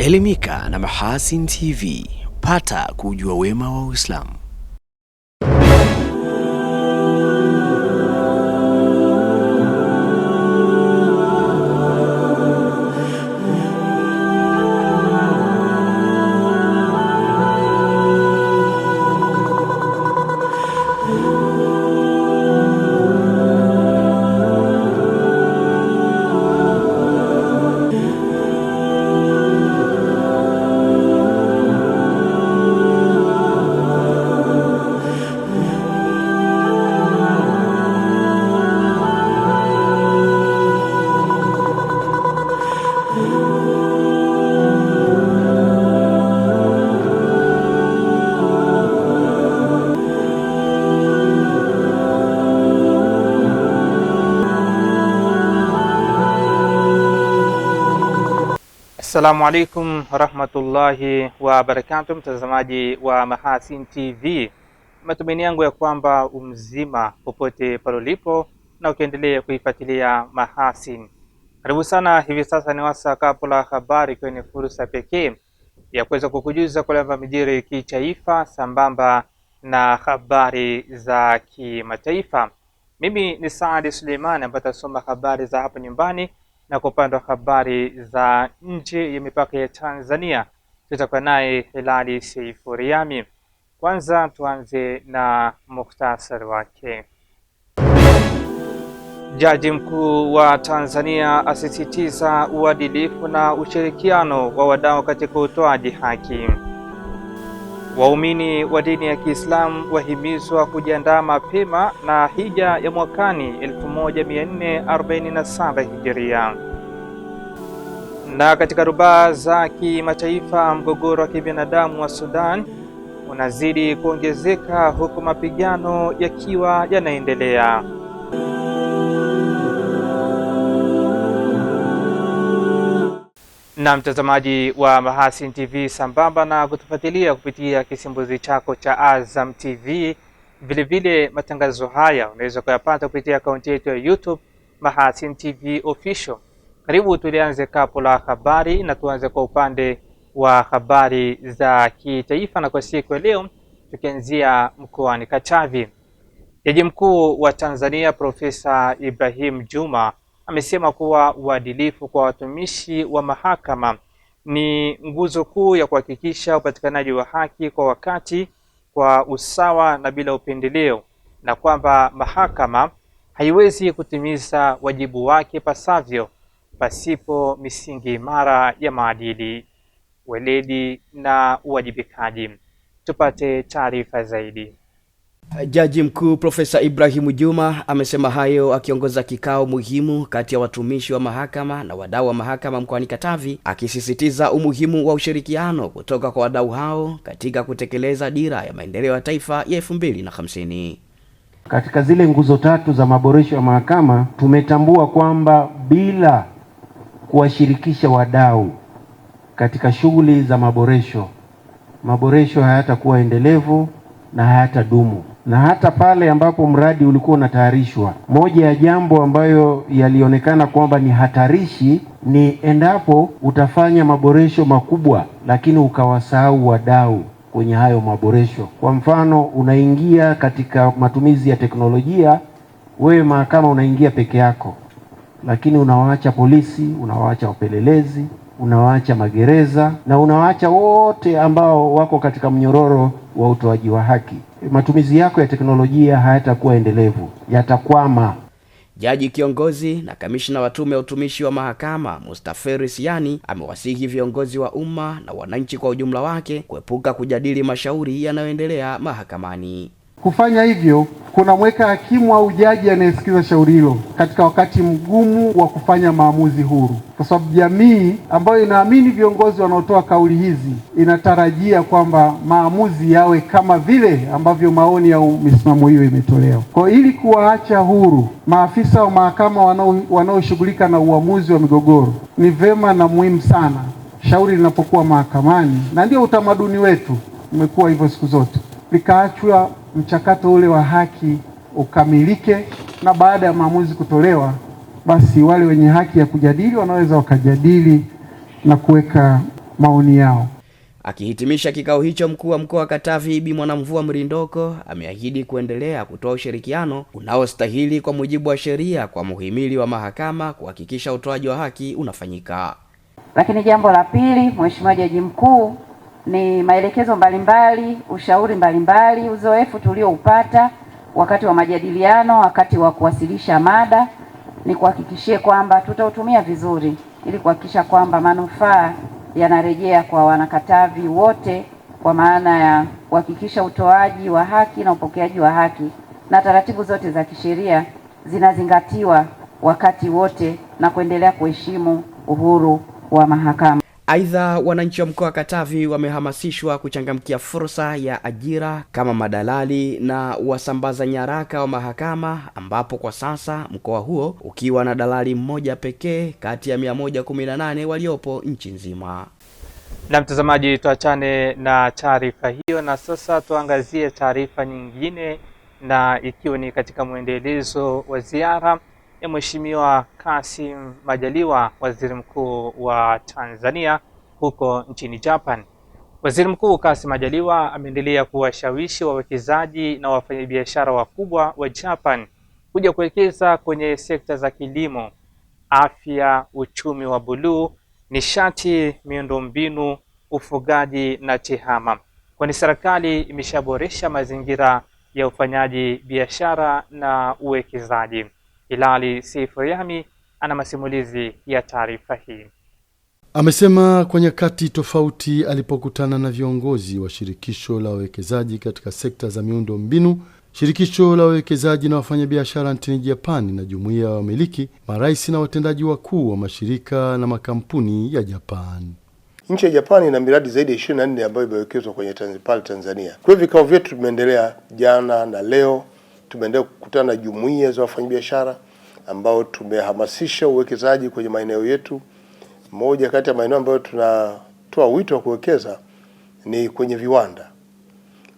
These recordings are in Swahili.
Elimika na Mahasin TV, pata kujua wema wa Uislamu. Assalamu alaikum warahmatullahi wabarakatuh, mtazamaji wa Mahasin TV. Matumaini yangu ya kwamba umzima popote pale ulipo na ukiendelea kuifuatilia Mahasin. Karibu sana. Hivi sasa ni wasaa kapu la habari, kwenye fursa pekee ya kuweza kukujuza kwa yale yamejiri kitaifa sambamba na habari za kimataifa. Mimi ni Saadi Suleiman ambaye tasoma habari za hapa nyumbani, na kwa upande wa habari za nje ya mipaka ya Tanzania tutakuwa naye Hilali Seifuriami. Kwanza tuanze na mukhtasari wake. Jaji mkuu wa Tanzania asisitiza uadilifu na ushirikiano wa wadau katika utoaji haki. Waumini wa dini ya Kiislamu wahimizwa kujiandaa mapema na hija ya mwakani 1447 Hijiria. Na katika rubaa za kimataifa, mgogoro wa kibinadamu wa Sudan unazidi kuongezeka huku mapigano yakiwa yanaendelea. Na mtazamaji wa Mahasin TV, sambamba na kutufuatilia kupitia kisimbuzi chako cha Azam TV, vile matangazo haya unaweza kuyapata kupitia akaunti yetu ya YouTube Mahasin TV Official. Karibu tulianze kapu la habari, na tuanze kwa upande wa habari za kitaifa, na kwa siku ya leo tukianzia mkoani Katavi. Jaji mkuu wa Tanzania Profesa Ibrahim Juma amesema kuwa uadilifu kwa watumishi wa mahakama ni nguzo kuu ya kuhakikisha upatikanaji wa haki kwa wakati, kwa usawa na bila upendeleo, na kwamba mahakama haiwezi kutimiza wajibu wake pasavyo pasipo misingi imara ya maadili, weledi na uwajibikaji. Tupate taarifa zaidi. Jaji mkuu Profesa Ibrahim Juma amesema hayo akiongoza kikao muhimu kati ya watumishi wa mahakama na wadau wa mahakama mkoani Katavi, akisisitiza umuhimu wa ushirikiano kutoka kwa wadau hao katika kutekeleza dira ya maendeleo ya taifa ya 2050. Katika zile nguzo tatu za maboresho ya mahakama, tumetambua kwamba bila kuwashirikisha wadau katika shughuli za maboresho hayatakuwa endelevu na hayatadumu. Na hata pale ambapo mradi ulikuwa unatayarishwa, moja ya jambo ambayo yalionekana kwamba ni hatarishi ni endapo utafanya maboresho makubwa lakini ukawasahau wadau kwenye hayo maboresho. Kwa mfano, unaingia katika matumizi ya teknolojia, wewe mahakama unaingia peke yako, lakini unawaacha polisi, unawaacha wapelelezi, unawaacha magereza na unawaacha wote ambao wako katika mnyororo wa utoaji wa haki. Matumizi yako ya teknolojia hayatakuwa endelevu, yatakwama. Jaji kiongozi na kamishna wa tume ya utumishi wa mahakama Mustaferi Siani amewasihi viongozi wa umma na wananchi kwa ujumla wake kuepuka kujadili mashauri yanayoendelea mahakamani. Kufanya hivyo kunamweka hakimu au jaji anayesikiza shauri hilo katika wakati mgumu wa kufanya maamuzi huru, kwa sababu jamii ambayo inaamini viongozi wanaotoa kauli hizi inatarajia kwamba maamuzi yawe kama vile ambavyo maoni au misimamo hiyo imetolewa. Kwa ili kuwaacha huru maafisa wa mahakama wanaoshughulika na uamuzi wa migogoro, ni vema na muhimu sana shauri linapokuwa mahakamani, na ndio utamaduni wetu umekuwa hivyo siku zote, likaachwa mchakato ule wa haki ukamilike, na baada ya maamuzi kutolewa, basi wale wenye haki ya kujadili wanaweza wakajadili na kuweka maoni yao. Akihitimisha kikao hicho, mkuu wa mkoa wa Katavi Bi Mwanamvua Mrindoko ameahidi kuendelea kutoa ushirikiano unaostahili kwa mujibu wa sheria kwa muhimili wa mahakama kuhakikisha utoaji wa haki unafanyika. Lakini jambo la pili, Mheshimiwa Jaji Mkuu, ni maelekezo mbalimbali, ushauri mbalimbali, uzoefu tulioupata wakati wa majadiliano, wakati wa kuwasilisha mada, ni kuhakikishie kwamba tutautumia vizuri ili kuhakikisha kwamba manufaa yanarejea kwa wanakatavi wote, kwa maana ya kuhakikisha utoaji wa haki na upokeaji wa haki na taratibu zote za kisheria zinazingatiwa wakati wote na kuendelea kuheshimu uhuru wa mahakama. Aidha, wananchi wa mkoa wa Katavi wamehamasishwa kuchangamkia fursa ya ajira kama madalali na wasambaza nyaraka wa mahakama, ambapo kwa sasa mkoa huo ukiwa na dalali mmoja pekee kati ya 118 waliopo nchi nzima. Na mtazamaji, tuachane na taarifa hiyo na sasa tuangazie taarifa nyingine, na ikiwa ni katika mwendelezo wa ziara ya Mheshimiwa Kassim Majaliwa, Waziri Mkuu wa Tanzania huko nchini Japan. Waziri Mkuu Kassim Majaliwa ameendelea kuwashawishi wawekezaji na wafanyabiashara wakubwa wa Japan kuja kuwekeza kwenye sekta za kilimo, afya, uchumi wa buluu, nishati, miundombinu, ufugaji na tehama, kwani serikali imeshaboresha mazingira ya ufanyaji biashara na uwekezaji. Hilali Sifuriami ana masimulizi ya taarifa hii. Amesema kwa nyakati tofauti alipokutana na viongozi wa shirikisho la wawekezaji katika sekta za miundo mbinu, shirikisho la wawekezaji na wafanyabiashara nchini Japani na jumuiya ya wamiliki, marais na watendaji wakuu wa mashirika na makampuni ya Japani. Nchi ya Japani ina miradi zaidi ya 24 ambayo imewekezwa kwenye Tanzania. Kwa hivyo vikao vyetu tumeendelea jana na leo, tumeendelea kukutana na jumuiya za wafanyabiashara ambao tumehamasisha uwekezaji kwenye maeneo yetu. Moja kati ya maeneo ambayo tunatoa wito wa kuwekeza ni kwenye viwanda,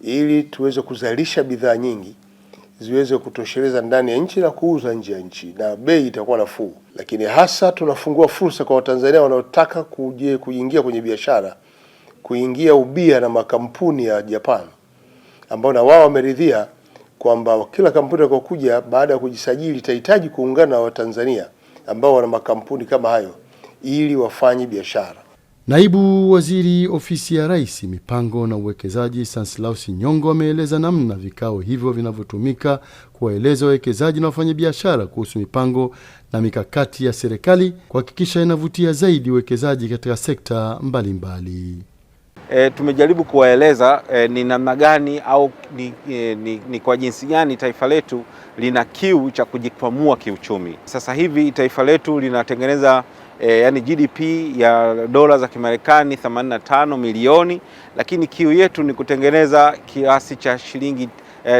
ili tuweze kuzalisha bidhaa nyingi ziweze kutosheleza ndani ya nchi na kuuza nje ya nchi, na bei itakuwa nafuu. Lakini hasa tunafungua fursa kwa Watanzania wanaotaka kuingia kwenye biashara, kuingia ubia na makampuni ya Japan, ambao na wao wameridhia kwamba kila kampuni inayokuja baada ya kujisajili itahitaji kuungana na Watanzania ambao wana makampuni kama hayo ili wafanye biashara. Naibu Waziri Ofisi ya Rais, Mipango na Uwekezaji, Stanislaus Nyongo ameeleza namna vikao hivyo vinavyotumika kuwaeleza wawekezaji na wafanyabiashara kuhusu mipango na mikakati ya serikali kuhakikisha inavutia zaidi uwekezaji katika sekta mbalimbali. Tumejaribu kuwaeleza ni namna gani au ni kwa jinsi gani taifa letu lina kiu cha kujikwamua kiuchumi. Sasa hivi taifa letu linatengeneza yani GDP ya dola za Kimarekani 85 milioni, lakini kiu yetu ni kutengeneza kiasi cha shilingi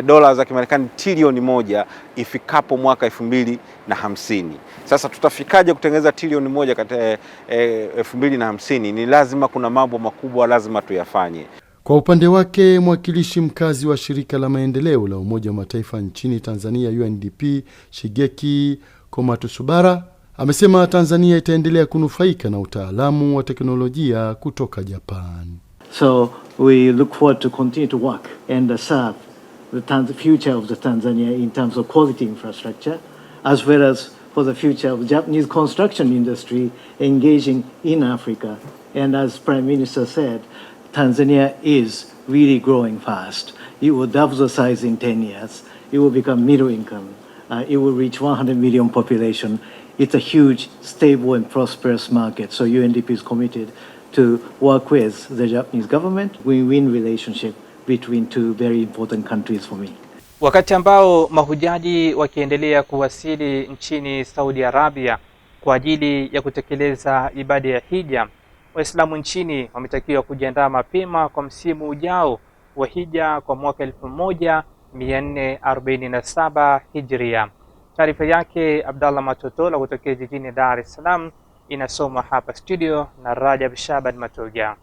dola za Kimarekani trilioni 1 ifikapo mwaka 2050. Sasa tutafikaje kutengeneza trilioni 1 katika 2050? Ni lazima kuna mambo makubwa lazima tuyafanye. Kwa upande wake, mwakilishi mkazi wa shirika la maendeleo la Umoja wa Mataifa nchini Tanzania UNDP, Shigeki Komatusubara, amesema Tanzania itaendelea kunufaika na utaalamu wa teknolojia kutoka Japan. So we look forward to continue to work and serve the future of the Tanzania in terms of quality infrastructure, as well as for the future of the Japanese construction industry engaging in Africa. And as Prime Minister said, Tanzania is really growing fast. It will double the size in 10 years. It will become middle income. It will reach 100 million population. It's a huge, stable and prosperous market. So UNDP is committed to work with the Japanese government, win-win relationship between two very important countries for me. Wakati ambao mahujaji wakiendelea kuwasili nchini Saudi Arabia kwa ajili ya kutekeleza ibada ya hija, Waislamu nchini wametakiwa kujiandaa mapema kwa msimu ujao wa hija kwa mwaka 1447 Hijria. Taarifa yake Abdallah Matotola kutoka jijini Dar es Salaam inasoma hapa studio na Rajab Shaban Matoja.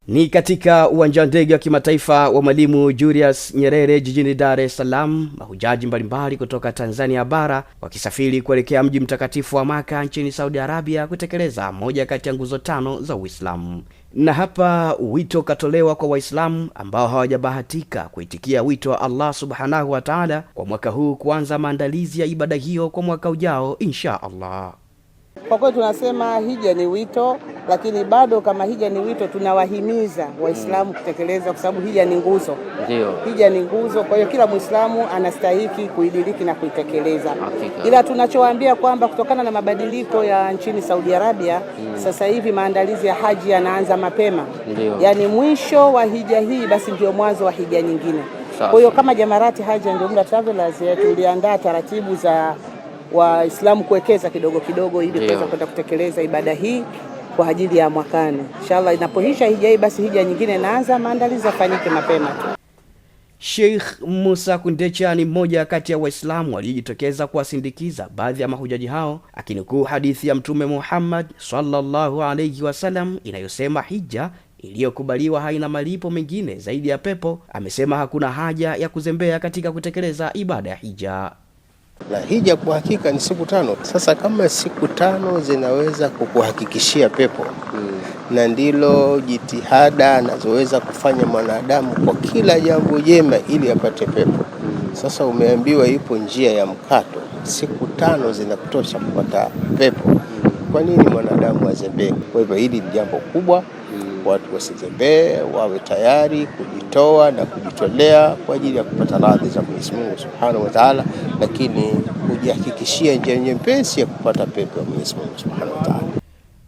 Ni katika uwanja wa ndege wa kimataifa wa Mwalimu Julius Nyerere jijini Dar es Salaam, mahujaji mbalimbali kutoka Tanzania bara wakisafiri kuelekea mji mtakatifu wa Maka nchini Saudi Arabia kutekeleza moja kati ya nguzo 5 za Uislamu. Na hapa wito katolewa kwa Waislamu ambao hawajabahatika kuitikia wito wa Allah Subhanahu wa Ta'ala kwa mwaka huu kuanza maandalizi ya ibada hiyo kwa mwaka ujao insha Allah. Kwa kweli tunasema hija ni wito, lakini bado kama hija ni wito tunawahimiza Waislamu kutekeleza, kwa sababu hija ni nguzo. Ndio. Hija ni nguzo, kwa hiyo kila Muislamu anastahili kuidiriki na kuitekeleza. Ila tunachowaambia kwamba kutokana na mabadiliko ya nchini Saudi Arabia, sasa hivi maandalizi ya haji yanaanza mapema. Yaani mwisho wa hija hii basi ndio mwanzo wa hija nyingine. Kwa hiyo kama Jamarati Haji and Umrah Travelers tuliandaa taratibu za Waislamu kuwekeza kidogo kidogo ili kuweza kwenda kutekeleza ibada hii kwa ajili ya mwakani. Inshallah inapoisha hija hii basi hija nyingine inaanza, maandalizi yafanyike mapema tu. Sheikh Musa Kundecha ni mmoja kati ya Waislamu waliojitokeza kuwasindikiza baadhi ya mahujaji hao, akinukuu hadithi ya Mtume Muhammad sallallahu alayhi wasallam inayosema hija iliyokubaliwa haina malipo mengine zaidi ya pepo. Amesema hakuna haja ya kuzembea katika kutekeleza ibada ya hija. Na hija kwa hakika ni siku 5. Sasa kama siku 5 zinaweza kukuhakikishia pepo, na ndilo jitihada anazoweza kufanya mwanadamu kwa kila jambo jema ili apate pepo. Sasa umeambiwa ipo njia ya mkato, siku 5 zinakutosha kupata pepo. Kwa nini mwanadamu azembee? Kwa hivyo hili ni jambo kubwa. Watu wasizembee, wawe tayari kujitoa na kujitolea kwa ajili ya kupata radhi za Mwenyezi Mungu Subhanahu wa Ta'ala, lakini kujihakikishia njia nyepesi ya kupata pepo ya Mwenyezi Mungu Subhanahu wa Ta'ala.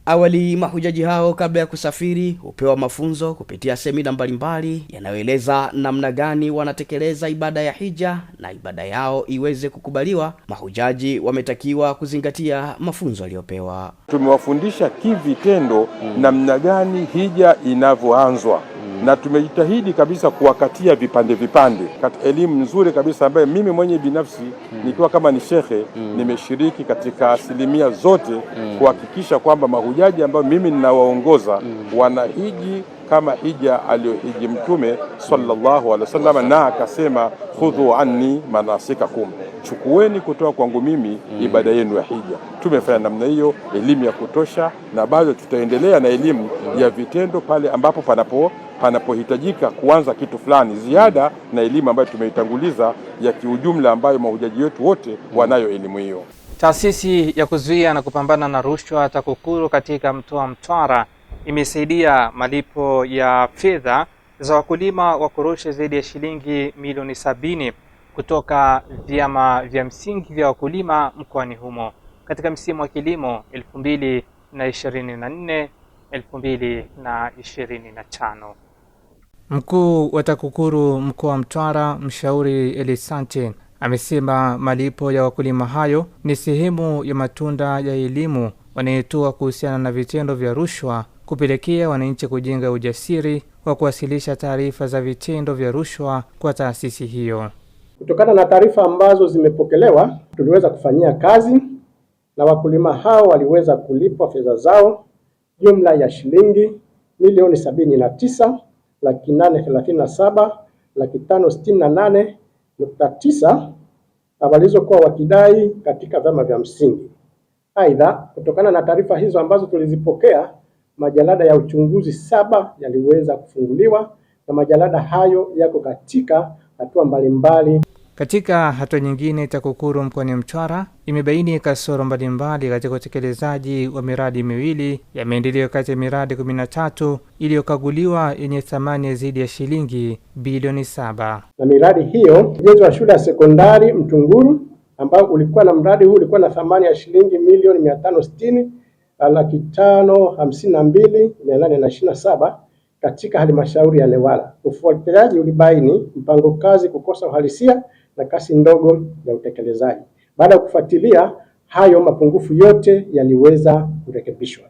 Awali mahujaji hao kabla ya kusafiri hupewa mafunzo kupitia semina mbalimbali yanayoeleza namna gani wanatekeleza ibada ya hija, na ibada yao iweze kukubaliwa. Mahujaji wametakiwa kuzingatia mafunzo waliopewa. Tumewafundisha kivitendo namna gani hija inavyoanzwa, na tumejitahidi kabisa kuwakatia vipande vipande katika elimu nzuri kabisa ambayo mimi mwenye binafsi nikiwa kama ni shekhe nimeshiriki katika asilimia zote kuhakikisha kwamba mahujaji ambao mimi ninawaongoza wanahiji kama hija aliyohiji Mtume sallallahu alaihi wasallam, na akasema khudhu anni manasikakum, chukueni kutoka kwangu mimi ibada yenu ya hija. Tumefanya namna hiyo, elimu ya kutosha, na bado tutaendelea na elimu ya vitendo pale ambapo panapohitajika kuanza kitu fulani ziada na elimu ambayo tumeitanguliza ya kiujumla ambayo mahujaji wetu wote wanayo elimu hiyo. Taasisi ya kuzuia na kupambana na rushwa TAKUKURU katika mkoa wa Mtwara imesaidia malipo ya fedha za wakulima wa korosho zaidi ya shilingi milioni 70 kutoka vyama vya msingi vya wakulima mkoani humo katika msimu wa kilimo 2024-2025. Mkuu wa TAKUKURU mkoa wa Mtwara, Mshauri Elisante, amesema malipo ya wakulima hayo ni sehemu ya matunda ya elimu wanayotoa kuhusiana na vitendo vya rushwa, kupelekea wananchi kujenga ujasiri wa kuwasilisha taarifa za vitendo vya rushwa kwa taasisi hiyo. Kutokana na taarifa ambazo zimepokelewa, tuliweza kufanyia kazi na wakulima hao waliweza kulipwa fedha zao jumla ya shilingi milioni 79,567,568.9 walizokuwa wakidai katika vyama vya msingi. Aidha, kutokana na taarifa hizo ambazo tulizipokea, majalada ya uchunguzi 7 yaliweza kufunguliwa, na majalada hayo yako katika hatua mbalimbali. Katika hatua nyingine, TAKUKURU mkoani Mtwara imebaini kasoro mbalimbali katika utekelezaji wa miradi miwili ya maendeleo kati ya miradi 13 iliyokaguliwa yenye thamani ya zaidi ya shilingi bilioni 7. Na miradi hiyo, ujenzi wa shule ya sekondari Mtunguru ambao ulikuwa na mradi huu ulikuwa na thamani ya shilingi milioni 560,552,827 katika halmashauri ya Newala. Ufuatiliaji ulibaini mpango kazi kukosa uhalisia na kasi ndogo ya utekelezaji. Baada ya kufuatilia hayo, mapungufu yote yaliweza kurekebishwa.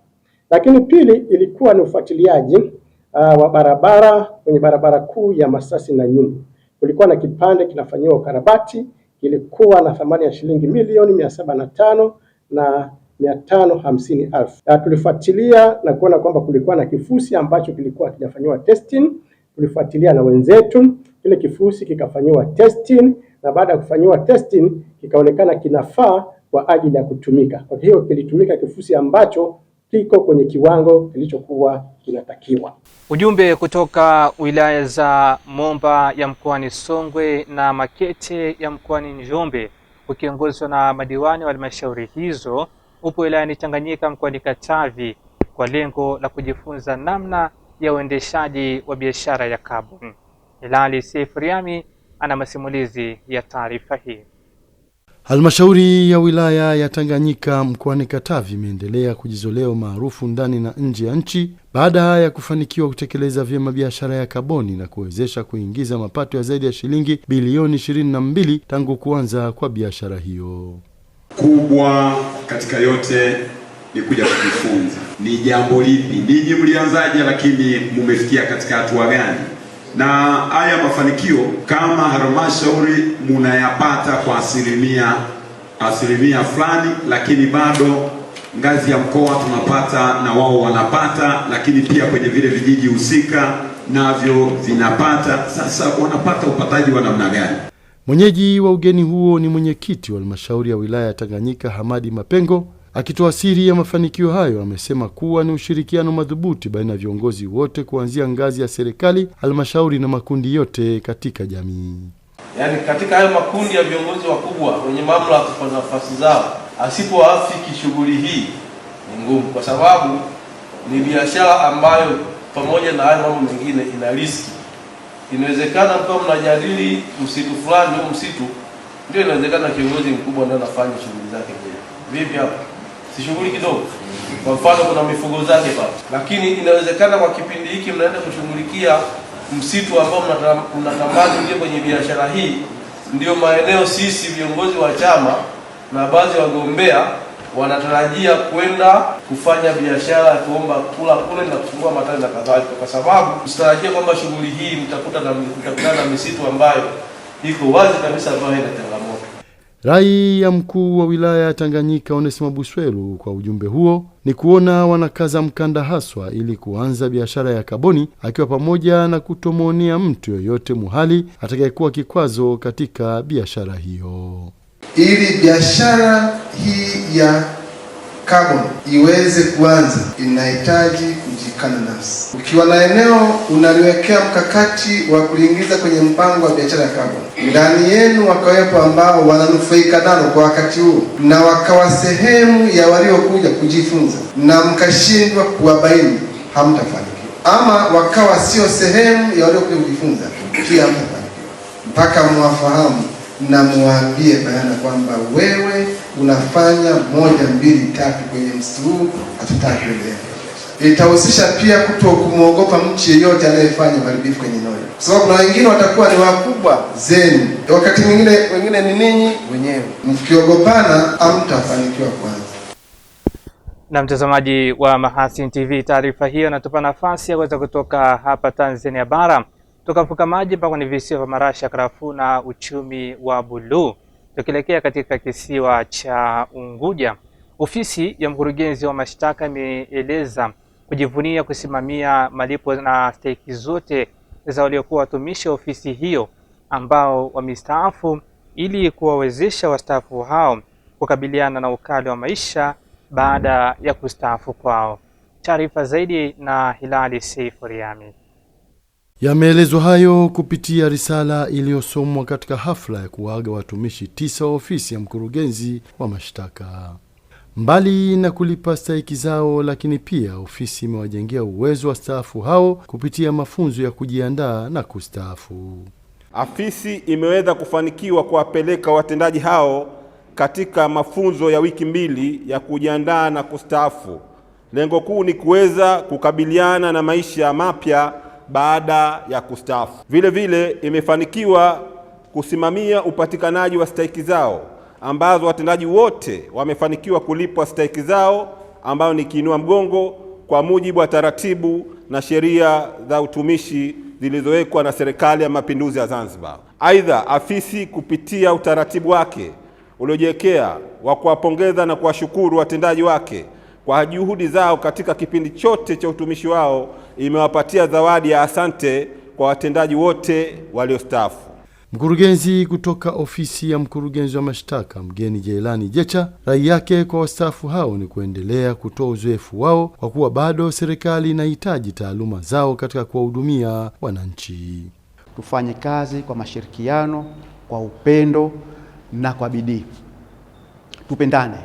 Lakini pili ilikuwa ni ufuatiliaji wa barabara kwenye barabara kuu ya Masasi na Nyumbu. Kulikuwa na kipande kinafanyiwa ukarabati, kilikuwa na thamani ya shilingi milioni 705 na 550,000. Tulifuatilia na kuona kwamba kulikuwa na kifusi ambacho kilikuwa kijafanyiwa testing. Tulifuatilia na wenzetu, kile kifusi kikafanyiwa testing, na baada ya kufanyiwa testing kikaonekana kinafaa kwa ajili ya kutumika. Kwa hiyo kilitumika kifusi ambacho kiko kwenye kiwango kilichokuwa kinatakiwa. Ujumbe kutoka wilaya za Momba ya mkoani Songwe na Makete ya mkoani Njombe ukiongozwa na madiwani wa halmashauri hizo upo wilayani Tanganyika mkoani Katavi kwa lengo la kujifunza namna ya uendeshaji wa biashara ya kaboni. Hilali Seifuriami ana masimulizi ya taarifa hii. Halmashauri ya wilaya ya Tanganyika mkoani Katavi imeendelea kujizolea maarufu ndani na nje ya nchi baada ya kufanikiwa kutekeleza vyema biashara ya kaboni na kuwezesha kuingiza mapato ya zaidi ya shilingi bilioni 22 tangu kuanza kwa biashara hiyo. Kubwa katika yote ni kuja kujifunza. Ni jambo lipi? Ninyi mlianzaje, lakini mumefikia katika hatua gani? Na haya mafanikio kama halmashauri munayapata kwa asilimia fulani, lakini bado ngazi ya mkoa tunapata na wao wanapata, lakini pia kwenye vile vijiji husika navyo vinapata. Sasa wanapata upataji wa namna gani? Mwenyeji wa ugeni huo ni mwenyekiti wa halmashauri ya wilaya ya Tanganyika Hamadi Mapengo. Akitoa siri ya mafanikio hayo, amesema kuwa ni ushirikiano madhubuti baina ya viongozi wote kuanzia ngazi ya serikali, halmashauri na makundi yote katika jamii. Yaani katika hayo makundi ya viongozi wakubwa wenye mamlaka kwa nafasi zao, asipoafiki shughuli hii ni ngumu, kwa sababu ni biashara ambayo pamoja na hayo mambo mengine ina riski. Inawezekana mkiwa mnajadili msitu fulani au msitu, ndio inawezekana kiongozi mkubwa ndio anafanya shughuli zake kule. Vipi hapo? Si shughuli kidogo. Kwa mfano kuna mifugo zake pale. Lakini inawezekana kwa kipindi hiki mnaenda kushughulikia msitu ambao mnatamani ndio kwenye biashara hii. Ndio maeneo sisi viongozi wa chama na baadhi ya wagombea wanatarajia kwenda kufanya biashara ya kuomba kula kule na kufungua matawi na kadhalika, kwa sababu msitarajia kwamba shughuli hii mtakutana na misitu ambayo iko wazi kabisa ambayo ina changamoto. Rai ya mkuu wa wilaya ya Tanganyika Onesimo Buswelu kwa ujumbe huo ni kuona wanakaza mkanda haswa ili kuanza biashara ya kaboni, akiwa pamoja na kutomuonea mtu yoyote muhali atakayekuwa kikwazo katika biashara hiyo. Ili biashara hii ya kaboni iweze kuanza, inahitaji kujikana nafsi. Ukiwa na eneo unaliwekea mkakati wa kuliingiza kwenye mpango wa biashara ya kaboni, ndani yenu wakawepo ambao wananufaika nalo kwa wakati huo na wakawa sehemu ya waliokuja kujifunza na mkashindwa kuwabaini, hamtafanikiwa. Ama wakawa sio sehemu ya waliokuja kujifunza, pia hamtafanikiwa. Mpaka mwafahamu na muambie bayana kwamba wewe unafanya 1, 2, 3 kwenye msitu huu, hatutaki kuendelea. Itahusisha pia kutokumuogopa mtu yeyote anayefanya uharibifu kwenye eneo, kwa sababu na wengine watakuwa ni wakubwa zenu, wakati wengine ni ninyi wenyewe. Mkiogopana hamtafanikiwa kwanza. Na mtazamaji wa Mahasin TV, taarifa hiyo inatupa nafasi ya kuweza kutoka hapa Tanzania bara, toka mfuka maji mpaka ni visiwa vya marashi ya karafuu na uchumi wa buluu, tukielekea katika kisiwa cha Unguja. Ofisi ya mkurugenzi wa mashtaka imeeleza kujivunia kusimamia malipo na stahiki zote za waliokuwa watumishi wa ofisi hiyo ambao wamestaafu, ili kuwawezesha wastaafu hao kukabiliana na ukali wa maisha baada ya kustaafu kwao. Taarifa zaidi na Hilali Seifuriami. Yameelezwa hayo kupitia risala iliyosomwa katika hafla ya kuaga watumishi 9 wa ofisi ya mkurugenzi wa mashtaka. Mbali na kulipa stahiki zao, lakini pia ofisi imewajengea uwezo wa staafu hao kupitia mafunzo ya kujiandaa na kustaafu. Afisi imeweza kufanikiwa kuwapeleka watendaji hao katika mafunzo ya wiki 2 ya kujiandaa na kustaafu. Lengo kuu ni kuweza kukabiliana na maisha mapya baada ya kustaafu. Vile vile imefanikiwa kusimamia upatikanaji wa stahiki zao, ambazo watendaji wote wamefanikiwa kulipwa stahiki zao, ambayo ni kiinua mgongo kwa mujibu wa taratibu na sheria za utumishi zilizowekwa na Serikali ya Mapinduzi ya Zanzibar. Aidha, afisi kupitia utaratibu wake uliojiwekea wa kuwapongeza na kuwashukuru watendaji wake kwa juhudi zao katika kipindi chote cha utumishi wao imewapatia zawadi ya asante kwa watendaji wote waliostaafu. Mkurugenzi kutoka ofisi ya mkurugenzi wa mashtaka mgeni Jailani Jecha, rai yake kwa wastaafu hao ni kuendelea kutoa uzoefu wao kwa kuwa bado serikali inahitaji taaluma zao katika kuwahudumia wananchi. Tufanye kazi kwa mashirikiano, kwa upendo na kwa bidii. Tupendane.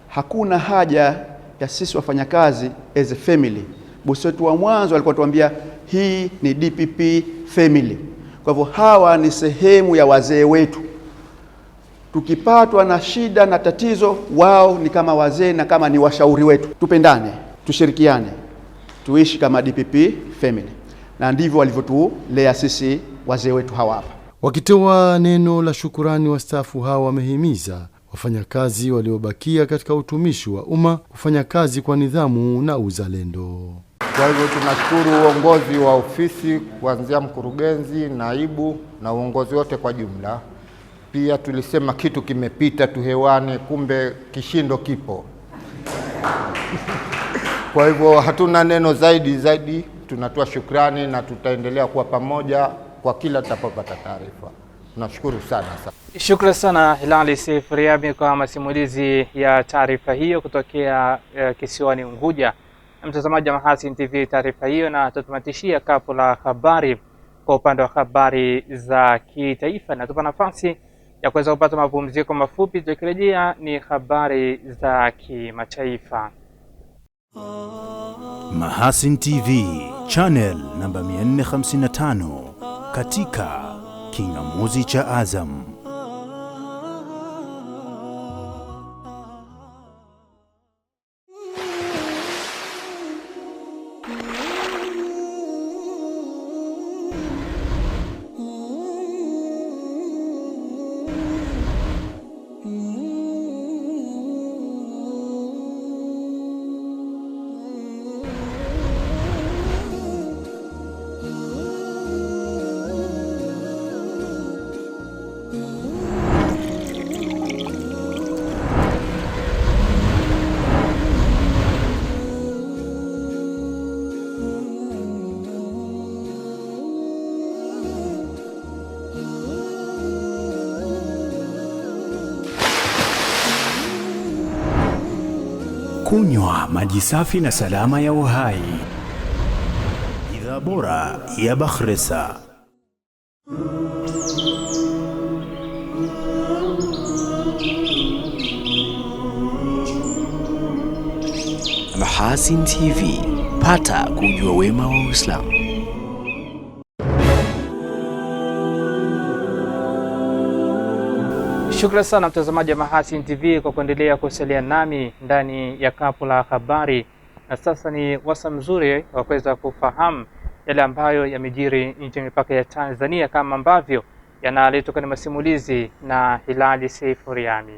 Hakuna haja ya sisi wafanyakazi as a family. Bosi wetu wa mwanzo alikuwa tuambia hii ni DPP family. Kwa hivyo hawa ni sehemu ya wazee wetu. Tukipatwa na shida na tatizo, wao ni kama wazee na kama ni washauri wetu. Tupendane, tushirikiane, tuishi kama DPP family. Na ndivyo walivyotulea sisi wazee wetu hawa hapa. Wakitoa neno la shukurani, wastaafu hao wamehimiza wafanyakazi waliobakia katika utumishi wa umma kufanya kazi kwa nidhamu na uzalendo. Kwa hivyo tunashukuru uongozi wa ofisi kuanzia mkurugenzi, naibu na uongozi wote kwa jumla. Pia tulisema kitu kimepita tu hewani, kumbe kishindo kipo. Kwa hivyo hatuna neno zaidi tunatoa shukrani na tutaendelea kuwa pamoja kwa kila tutapopata taarifa. Tunashukuru sana. Shukrani sana Hilali Seif Riami kwa masimulizi ya taarifa hiyo kutokea kisiwani Unguja. Mtazamaji wa Mahasin TV, taarifa hiyo na tutamatishia kapu la habari kwa upande wa habari za kitaifa, na tupa nafasi ya kuweza kupata mapumziko mafupi. Tukirejea ni habari za kimataifa. Mahasin TV channel namba 455 katika kingamuzi cha Azam. Kunywa maji safi na salama ya uhai. Bidhaa bora ya Bakhresa. Mahasin TV, pata kujua wema wa Uislamu. Shukrani sana mtazamaji wa Mahasin TV kwa kuendelea kusalia nami ndani ya kapu la habari. Na sasa ni wasa mzuri wa kuweza kufahamu yale ambayo yamejiri nje mipaka ya Tanzania, kama ambavyo yanaletwa kwenye masimulizi na Hilali Seif Riami.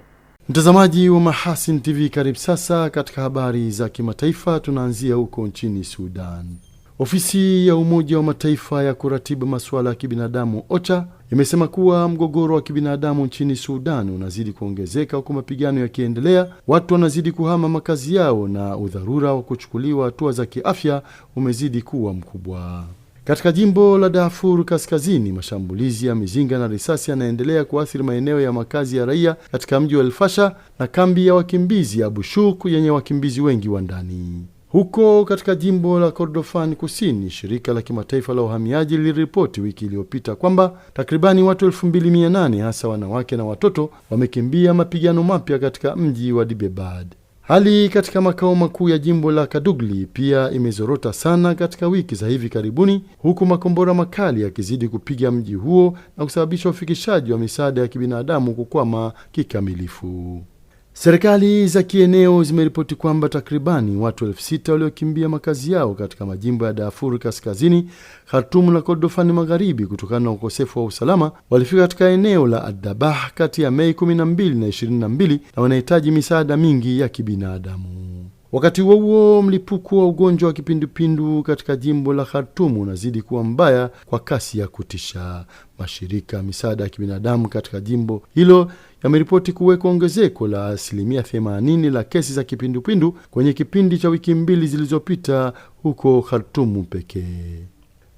Mtazamaji wa Mahasin TV, karibu sasa katika habari za kimataifa. Tunaanzia huko nchini Sudan. Ofisi ya Umoja wa Mataifa ya kuratibu masuala ya kibinadamu OCHA imesema kuwa mgogoro wa kibinadamu nchini Sudan unazidi kuongezeka huku mapigano yakiendelea, watu wanazidi kuhama makazi yao na udharura wa kuchukuliwa hatua za kiafya umezidi kuwa mkubwa. Katika jimbo la Darfur Kaskazini, mashambulizi ya mizinga na risasi yanaendelea kuathiri maeneo ya makazi ya raia katika mji wa El Fasher na kambi ya wakimbizi ya Abu Shuk yenye wakimbizi wengi wa ndani. Huko katika jimbo la Kordofan Kusini, shirika la kimataifa la uhamiaji liliripoti wiki iliyopita kwamba takribani watu 2800 hasa wanawake na watoto wamekimbia mapigano mapya katika mji wa Dibebad. Hali katika makao makuu ya jimbo la Kadugli pia imezorota sana katika wiki za hivi karibuni, huku makombora makali yakizidi kupiga mji huo na kusababisha ufikishaji wa misaada ya kibinadamu kukwama kikamilifu. Serikali za kieneo zimeripoti kwamba takribani watu 6,000 waliokimbia makazi yao katika majimbo ya Darfur Kaskazini, Khartoum na Kordofani Magharibi kutokana na ukosefu wa usalama walifika katika eneo la Ad-Dabah kati ya Mei 12 na 22 na wanahitaji misaada mingi ya kibinadamu. Wakati huo mlipuko wa ugonjwa wa kipindupindu katika jimbo la Khartoum unazidi kuwa mbaya kwa kasi ya kutisha. Mashirika ya misaada ya kibinadamu katika jimbo hilo yameripoti kuweka ongezeko la 80% la kesi za kipindupindu kwenye kipindi cha wiki 2 zilizopita huko Khartoum pekee.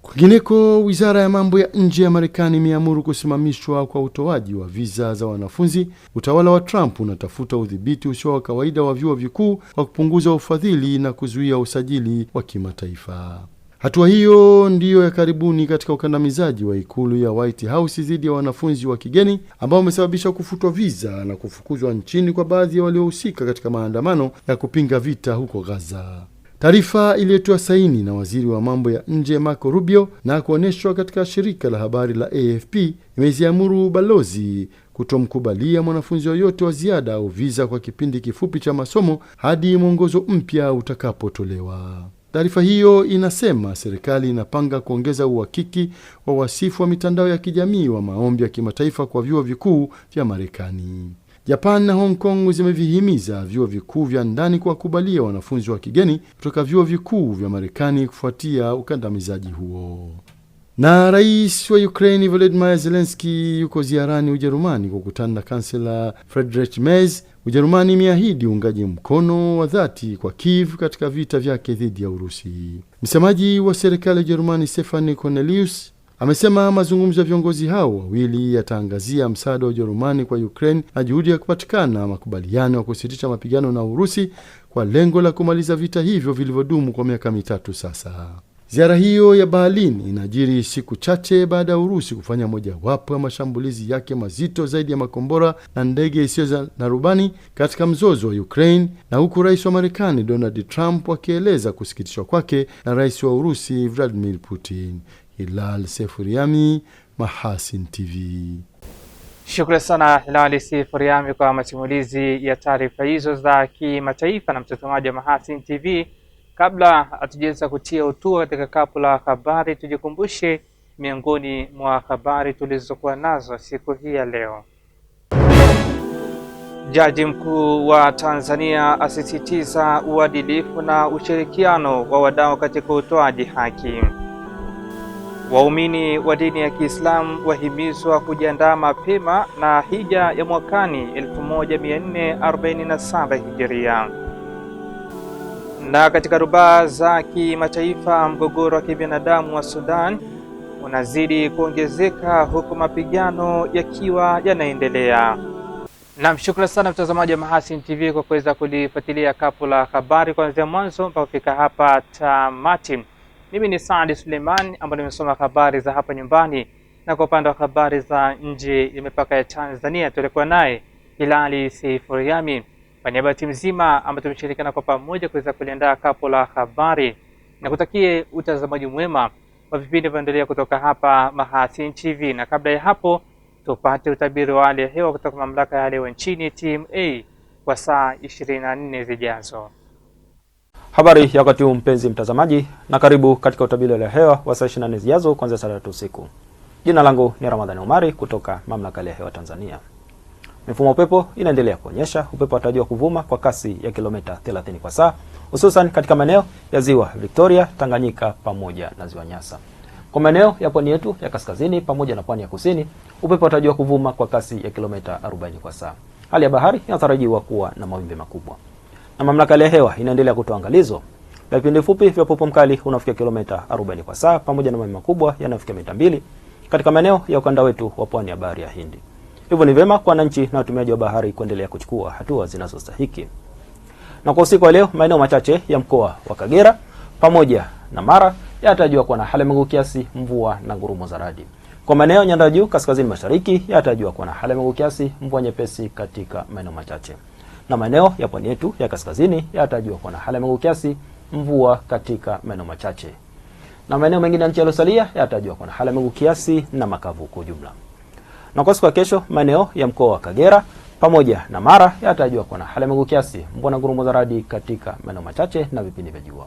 Kwingineko, wizara ya mambo ya nje ya Marekani imeamuru kusimamishwa kwa utoaji wa visa za wanafunzi. Utawala wa Trump unatafuta udhibiti usio wa kawaida wa vyuo vikuu kwa kupunguza ufadhili na kuzuia usajili wa kimataifa. Hatua hiyo ndiyo ya karibuni katika ukandamizaji wa ikulu ya White House dhidi ya wanafunzi wa kigeni ambao umesababisha kufutwa visa na kufukuzwa nchini kwa baadhi ya waliohusika katika maandamano ya kupinga vita huko Gaza. Taarifa iliyotoa saini na waziri wa mambo ya nje Marco Rubio na kuoneshwa katika shirika la habari la AFP imeziamuru balozi kutomkubalia mwanafunzi yoyote wa ziada au visa kwa kipindi kifupi cha masomo hadi mwongozo mpya utakapotolewa. Taarifa hiyo inasema serikali inapanga kuongeza uhakiki wa wasifu wa mitandao ya kijamii wa maombi ya kimataifa kwa vyuo vikuu vya Marekani. Japan na Hong Kong zimevihimiza vyuo vikuu vya ndani kuwakubalia wanafunzi wa kigeni kutoka vyuo vikuu vya Marekani kufuatia ukandamizaji huo. Na rais wa Ukraine Volodymyr Zelensky yuko ziarani Ujerumani kukutana na kansela Friedrich Merz. Ujerumani imeahidi uungaji mkono wa dhati kwa Kiev katika vita vyake dhidi ya Urusi. Msemaji wa serikali ya Ujerumani Stefan Cornelius amesema mazungumzo ya viongozi hao wawili yataangazia msaada wa Ujerumani kwa Ukraine na juhudi ya kupatikana makubaliano ya kusitisha mapigano na Urusi kwa lengo la kumaliza vita hivyo vilivyodumu kwa miaka 3 sasa. Ziara hiyo ya Berlin inajiri siku chache baada ya Urusi kufanya mojawapo ya mashambulizi yake mazito zaidi ya makombora na ndege isiyo na rubani katika mzozo wa Ukraine, na huku rais wa Marekani Donald Trump akieleza kusikitishwa kwake na rais wa Urusi Vladimir Putin. Hilal Sefuriami, Mahasin TV. Shukrani sana Hilal Sefuriami kwa masimulizi ya taarifa hizo za kimataifa. Na mtazamaji wa Mahasin TV, kabla hatujaanza kutia utua katika kapu la habari, tujikumbushe miongoni mwa habari tulizokuwa nazo siku hii ya leo. Jaji mkuu wa Tanzania asisitiza uadilifu na ushirikiano wa wadau katika utoaji haki. Waumini wa dini ya Kiislamu wahimizwa kujiandaa mapema na hija ya mwakani 1447 Hijiria. Na katika rubaa za kimataifa, mgogoro wa kibinadamu wa Sudan unazidi kuongezeka huku mapigano yakiwa yanaendelea. Na shukrani sana mtazamaji wa Mahasin TV kwa kuweza kulifuatilia kapu la habari kuanzia mwanzo mpaka kufika hapa tamati. Mimi ni Saadi Suleiman ambaye nimesoma habari za hapa nyumbani, na kwa upande wa habari za nje ya mipaka ya Tanzania tulikuwa naye Hilali Sefuriami. Kwa niaba ya timu nzima ambayo tumeshirikiana kwa pamoja kuweza kuliandaa kapu la habari, na kutakie utazamaji mwema wa vipindi vinavyoendelea kutoka hapa Mahasin TV. Na kabla ya hapo tupate utabiri wa hali ya hewa kutoka mamlaka ya hali ya hewa nchini TMA kwa saa 24 zijazo. Habari ya wakati huu mpenzi mtazamaji, na karibu katika utabiri wa hewa wa saa 24 zijazo kuanzia saa 3 usiku. Jina langu ni Ramadhani Umari kutoka mamlaka ya hewa Tanzania. Mifumo upepo inaendelea kuonyesha upepo unatarajiwa kuvuma kwa kasi ya kilomita 30 kwa saa, hususan katika maeneo ya Ziwa Victoria, Tanganyika pamoja na Ziwa Nyasa. Kwa maeneo ya pwani yetu ya kaskazini pamoja na pwani ya kusini, upepo unatarajiwa kuvuma kwa kasi ya kilomita 40 kwa saa. Hali ya bahari inatarajiwa kuwa na mawimbi makubwa. Na mamlaka ya hewa inaendelea kutoa angalizo la vipindi fupi vya upepo mkali unafikia kilomita 40 kwa saa pamoja na mawimbi makubwa yanayofikia mita 2 katika maeneo ya ukanda wetu wa pwani ya bahari ya Hindi. Hivyo ni vyema kwa wananchi na watumiaji wa bahari kuendelea kuchukua hatua zinazostahiki. Na kwa usiku wa leo, maeneo machache ya mkoa wa Kagera pamoja na Mara yatajua kuwa na hali ya mawingu kiasi, mvua na ngurumo za radi. Kwa maeneo nyanda juu kaskazini mashariki yatajua kuwa na hali ya mawingu kiasi, mvua nyepesi katika maeneo machache. Na maeneo ya pwani yetu ya kaskazini yatajua kuwa na hali ya mawingu kiasi, mvua katika maeneo machache. Na maeneo mengine ya nchi yaliyosalia yatajua kuwa na hali ya mawingu kiasi na makavu kwa ujumla. Na kwa siku ya kesho, maeneo ya mkoa wa Kagera pamoja na Mara yatajua kuwa na hali ya mawingu kiasi, mvua na ngurumo za radi katika maeneo machache na vipindi vya jua.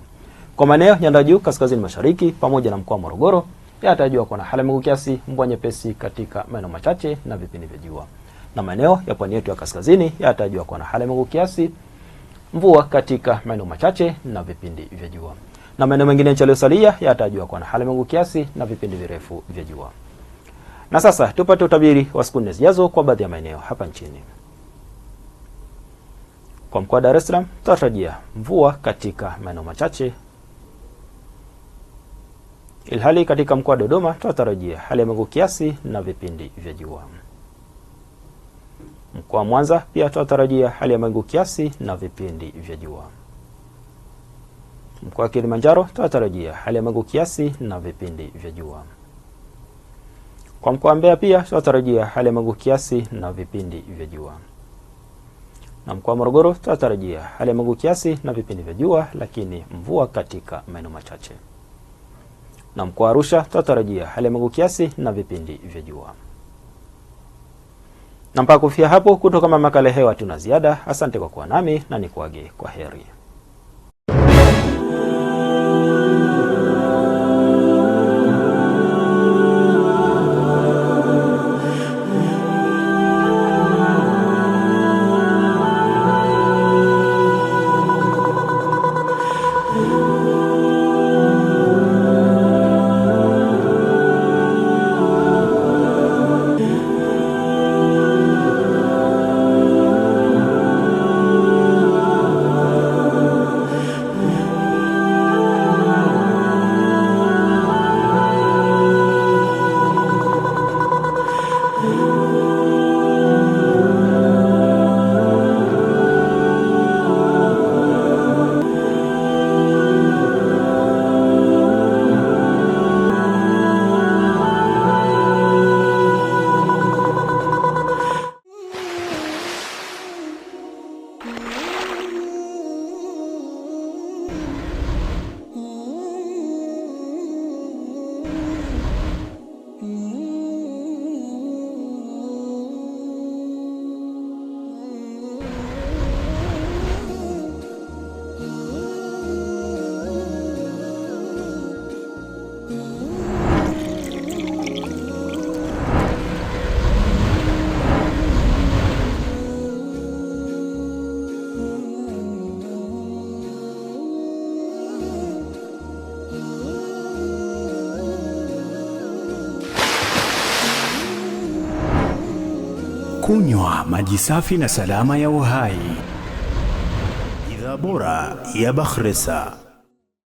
Kwa maeneo nyanda juu kaskazini mashariki pamoja na mkoa wa Morogoro yatajua kuwa na hali ya mawingu kiasi, mvua nyepesi katika maeneo machache na vipindi vya jua. Na maeneo ya pwani yetu ya kaskazini yatajua kuwa na hali ya mawingu kiasi, mvua katika maeneo machache na vipindi vya jua. Na maeneo mengine nchi yaliyosalia yatajua kuwa na hali ya mawingu kiasi na vipindi virefu vya jua. Na sasa tupate utabiri wa siku 4 zijazo kwa baadhi ya maeneo hapa nchini. Kwa mkoa wa Dar es Salaam tunatarajia mvua katika maeneo machache, ilhali katika mkoa wa Dodoma tunatarajia hali ya mawingu kiasi na vipindi vya jua. Mkoa wa Mwanza pia tunatarajia hali ya mawingu kiasi na vipindi vya jua. Mkoa wa Kilimanjaro tunatarajia hali ya mawingu kiasi na vipindi vya jua. Kwa mkoa wa Mbeya pia tunatarajia hali ya mawingu kiasi na vipindi vya jua. Na mkoa wa Morogoro tunatarajia hali ya mawingu kiasi na vipindi vya jua, lakini mvua katika maeneo machache. Na mkoa wa Arusha tunatarajia hali ya mawingu kiasi na vipindi vya jua. Na mpaka kufikia hapo, kutoka makala hewa tuna ziada. Asante kwa kuwa nami na nikuage kwa heri. Kunywa maji safi na salama ya uhai. Bidhaa bora ya Bakhresa.